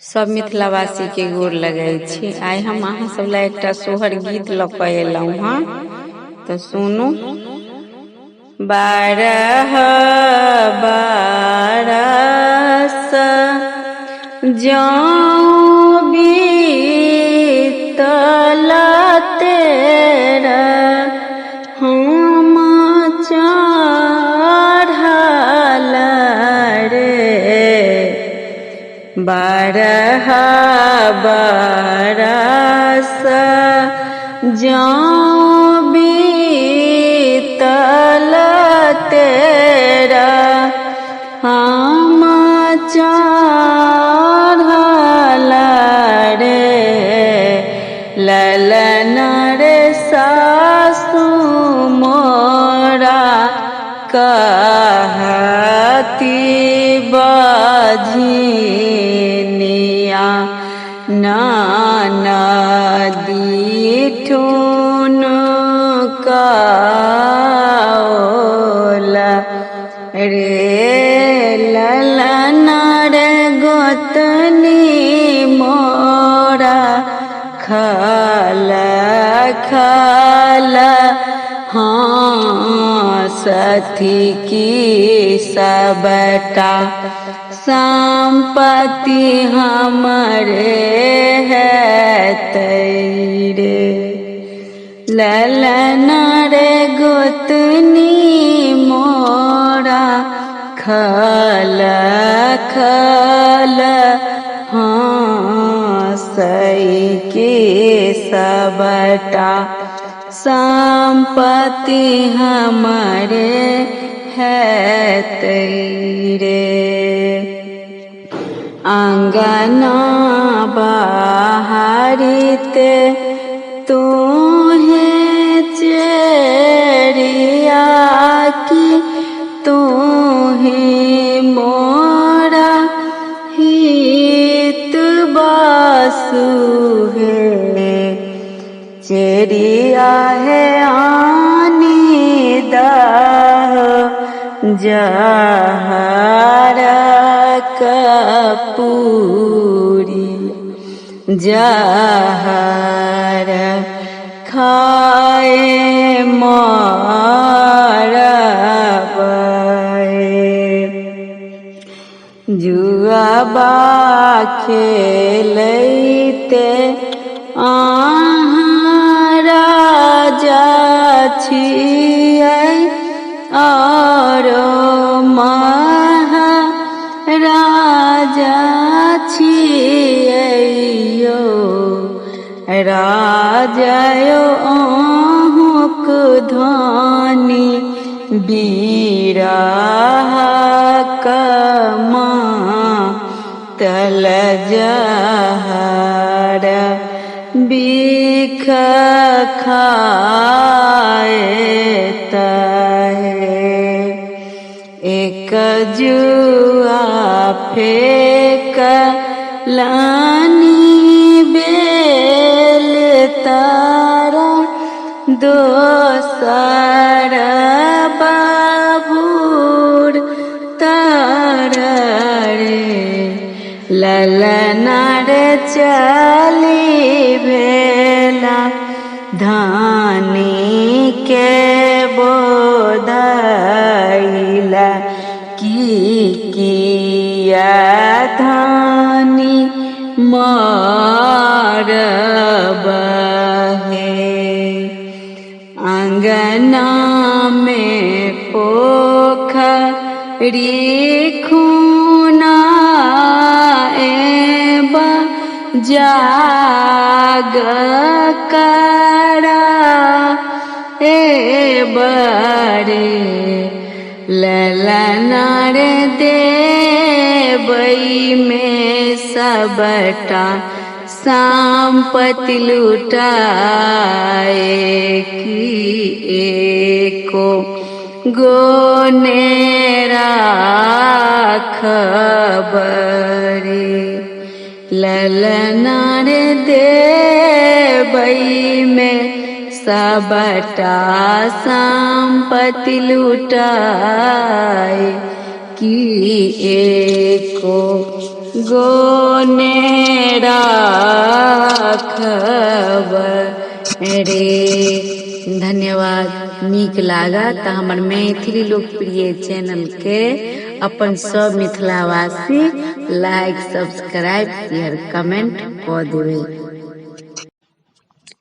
सब मिथिलावासी के गोर लगै छी। आइ हम अहाँ सब ला एकटा सोहर गीत लऽ कऽ एलहुँ हँ, तऽ सुनू। बारह बरस जौं बीतल तेरा हम चढ़ल रे। बारह बरस जौं बीतल तेरा हम चढ़ल रे। ललन रे सासु मोरा कहती बझनिया ननदी ठुनकाओला रे। ललन रे गोतनी मोरा खल खल हँसथी की सबटा संपत्ति हमरे है तेरे। ललन रे गोतनी मोरा खल खल हँसई के सबटा संपत्ति हमरे है तेरे। अंगना बहारिते तूहे चेरिया की तूहे मोरा हित बासु है। चेरिया है आनी दाह जहर कपूरी जहर खाए मरबै। जुआबा खेलैते अहाँ राजा छियै और महाराजा छियै यो। राजा यो अहुँक धनी बीराक तल जहर बिख खाएत है। एक जुआ फेंक लानी बेल तारा दोसर बाबूर तारा रे। ललन रे चली भेला धानी के बोधैला की किया धानी मरबहे। अंगना में पोखरी खूना जाग करा ए बरे। ललन रे देवई में सबटा संपत्ति लुटाए की एको गोने राखबरे। ललन रे देवई में सबटा संपत्ति लुटाए कि एको गोने राखब रे। धन्यवाद। नीक लागा तो हमर मैथिली लोकप्रिय चैनल के अपन सब मिथिलावासी लाइक, सब्सक्राइब, शेयर, कमेंट क देवे।